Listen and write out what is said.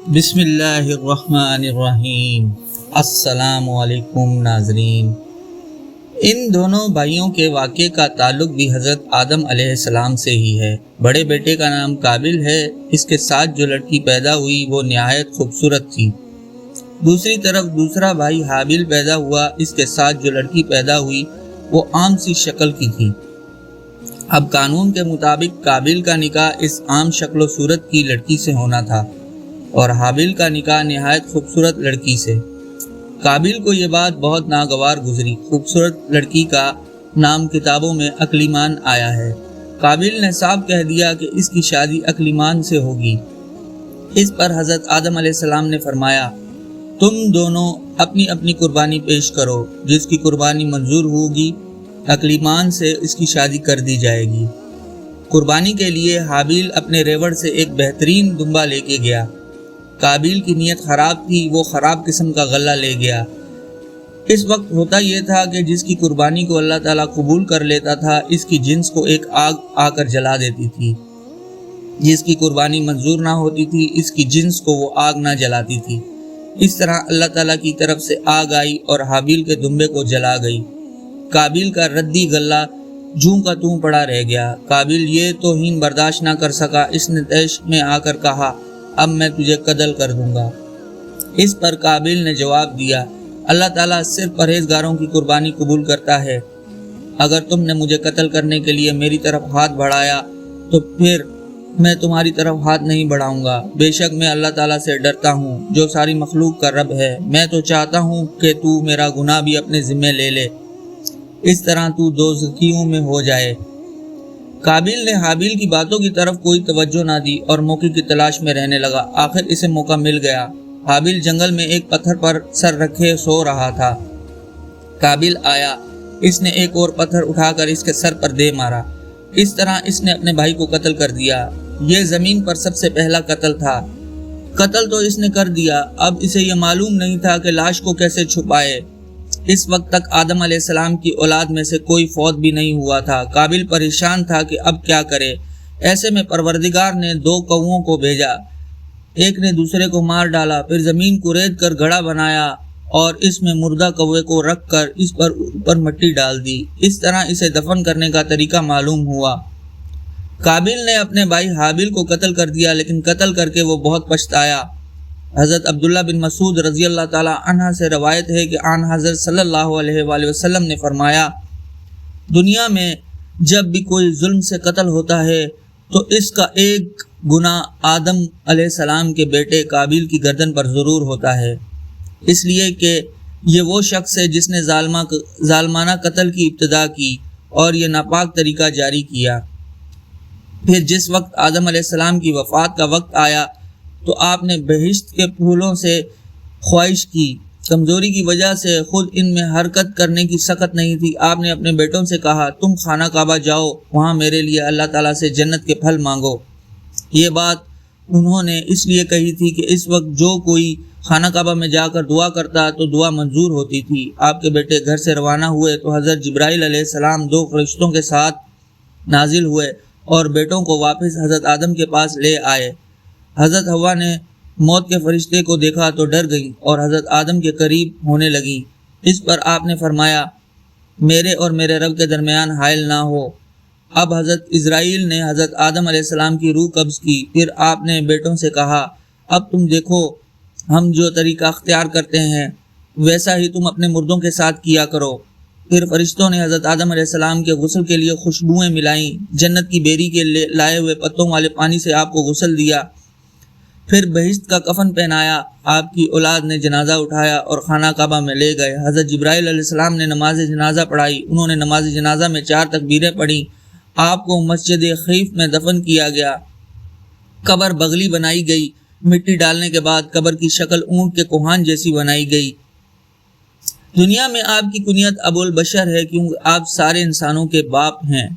بسم اللہ الرحمن الرحیم۔ السلام علیکم ناظرین۔ ان دونوں بھائیوں کے واقعے کا تعلق بھی حضرت آدم علیہ السلام سے ہی ہے۔ بڑے بیٹے کا نام قابل ہے، اس کے ساتھ جو لڑکی پیدا ہوئی وہ نہایت خوبصورت تھی۔ دوسری طرف دوسرا بھائی حابیل پیدا ہوا، اس کے ساتھ جو لڑکی پیدا ہوئی وہ عام سی شکل کی تھی۔ اب قانون کے مطابق قابل کا نکاح اس عام شکل و صورت کی لڑکی سے ہونا تھا اور حابیل کا نکاح نہایت خوبصورت لڑکی سے۔ قابل کو یہ بات بہت ناگوار گزری۔ خوبصورت لڑکی کا نام کتابوں میں اکلیمان آیا ہے۔ قابل نے صاف کہہ دیا کہ اس کی شادی اکلیمان سے ہوگی۔ اس پر حضرت آدم علیہ السلام نے فرمایا، تم دونوں اپنی اپنی قربانی پیش کرو، جس کی قربانی منظور ہوگی اکلیمان سے اس کی شادی کر دی جائے گی۔ قربانی کے لیے حابیل اپنے ریوڑ سے ایک بہترین دمبا لے کے گیا۔ قابل کی نیت خراب تھی، وہ خراب قسم کا غلہ لے گیا۔ اس وقت ہوتا یہ تھا کہ جس کی قربانی کو اللہ تعالیٰ قبول کر لیتا تھا، اس کی جنس کو ایک آگ آ کر جلا دیتی تھی۔ جس کی قربانی منظور نہ ہوتی تھی، اس کی جنس کو وہ آگ نہ جلاتی تھی۔ اس طرح اللہ تعالیٰ کی طرف سے آگ آئی اور حابیل کے دمبے کو جلا گئی۔ قابل کا ردی غلہ جوں کا توں پڑا رہ گیا۔ قابل یہ توہین برداشت نہ کر سکا، اس نے طیش میں آ کر کہا، اب میں تجھے قتل کر دوں گا۔ اس پر قابل نے جواب دیا، اللہ تعالیٰ صرف پرہیزگاروں کی قربانی قبول کرتا ہے۔ اگر تم نے مجھے قتل کرنے کے لیے میری طرف ہاتھ بڑھایا تو پھر میں تمہاری طرف ہاتھ نہیں بڑھاؤں گا۔ بے شک میں اللہ تعالیٰ سے ڈرتا ہوں جو ساری مخلوق کا رب ہے۔ میں تو چاہتا ہوں کہ تو میرا گناہ بھی اپنے ذمے لے لے، اس طرح تو دوزخیوں میں ہو جائے۔ قابل نے حابیل کی باتوں کی طرف کوئی توجہ نہ دی اور موقع کی تلاش میں رہنے لگا۔ آخر اسے موقع مل گیا۔ حابیل جنگل میں ایک پتھر پر سر رکھے سو رہا تھا۔ قابل آیا، اس نے ایک اور پتھر اٹھا کر اس کے سر پر دے مارا۔ اس طرح اس نے اپنے بھائی کو قتل کر دیا۔ یہ زمین پر سب سے پہلا قتل تھا۔ قتل تو اس نے کر دیا، اب اسے یہ معلوم نہیں تھا کہ لاش کو کیسے چھپائے۔ اس وقت تک آدم علیہ السلام کی اولاد میں سے کوئی فوت بھی نہیں ہوا تھا۔ قابل پریشان تھا کہ اب کیا کرے۔ ایسے میں پروردگار نے دو کووں کو بھیجا، ایک نے دوسرے کو مار ڈالا، پھر زمین کو رید کر گڑھا بنایا اور اس میں مردہ کوے کو رکھ کر اس پر اوپر مٹی ڈال دی۔ اس طرح اسے دفن کرنے کا طریقہ معلوم ہوا۔ قابل نے اپنے بھائی حابیل کو قتل کر دیا، لیکن قتل کر کے وہ بہت پچھتایا۔ حضرت عبداللہ بن مسعود رضی اللہ تعالیٰ عنہ سے روایت ہے کہ آن حضرت صلی اللہ علیہ وآلہ وسلم نے فرمایا، دنیا میں جب بھی کوئی ظلم سے قتل ہوتا ہے تو اس کا ایک گناہ آدم علیہ السلام کے بیٹے قابل کی گردن پر ضرور ہوتا ہے، اس لیے کہ یہ وہ شخص ہے جس نے ظالمانہ قتل کی ابتدا کی اور یہ ناپاک طریقہ جاری کیا۔ پھر جس وقت آدم علیہ السلام کی وفات کا وقت آیا تو آپ نے بہشت کے پھولوں سے خواہش کی۔ کمزوری کی وجہ سے خود ان میں حرکت کرنے کی سخت نہیں تھی۔ آپ نے اپنے بیٹوں سے کہا، تم خانہ کعبہ جاؤ، وہاں میرے لیے اللہ تعالیٰ سے جنت کے پھل مانگو۔ یہ بات انہوں نے اس لیے کہی تھی کہ اس وقت جو کوئی خانہ کعبہ میں جا کر دعا کرتا تو دعا منظور ہوتی تھی۔ آپ کے بیٹے گھر سے روانہ ہوئے تو حضرت جبرائیل علیہ السلام دو فرشتوں کے ساتھ نازل ہوئے اور بیٹوں کو واپس حضرت آدم کے پاس لے آئے۔ حضرت حوا نے موت کے فرشتے کو دیکھا تو ڈر گئیں اور حضرت آدم کے قریب ہونے لگیں۔ اس پر آپ نے فرمایا، میرے اور میرے رب کے درمیان حائل نہ ہو۔ اب حضرت اسرائیل نے حضرت آدم علیہ السلام کی روح قبض کی۔ پھر آپ نے بیٹوں سے کہا، اب تم دیکھو ہم جو طریقہ اختیار کرتے ہیں ویسا ہی تم اپنے مردوں کے ساتھ کیا کرو۔ پھر فرشتوں نے حضرت آدم علیہ السلام کے غسل کے لیے خوشبوئیں ملائیں، جنت کی بیری کے لائے ہوئے پتوں والے پانی سے آپ کو غسل دیا، پھر بہشت کا کفن پہنایا۔ آپ کی اولاد نے جنازہ اٹھایا اور خانہ کعبہ میں لے گئے۔ حضرت جبرائیل علیہ السلام نے نماز جنازہ پڑھائی۔ انہوں نے نماز جنازہ میں 4 تکبیریں پڑھیں۔ آپ کو مسجد خیف میں دفن کیا گیا۔ قبر بغلی بنائی گئی۔ مٹی ڈالنے کے بعد قبر کی شکل اونٹ کے کوہان جیسی بنائی گئی۔ دنیا میں آپ کی کنیت ابو البشر ہے کیونکہ آپ سارے انسانوں کے باپ ہیں۔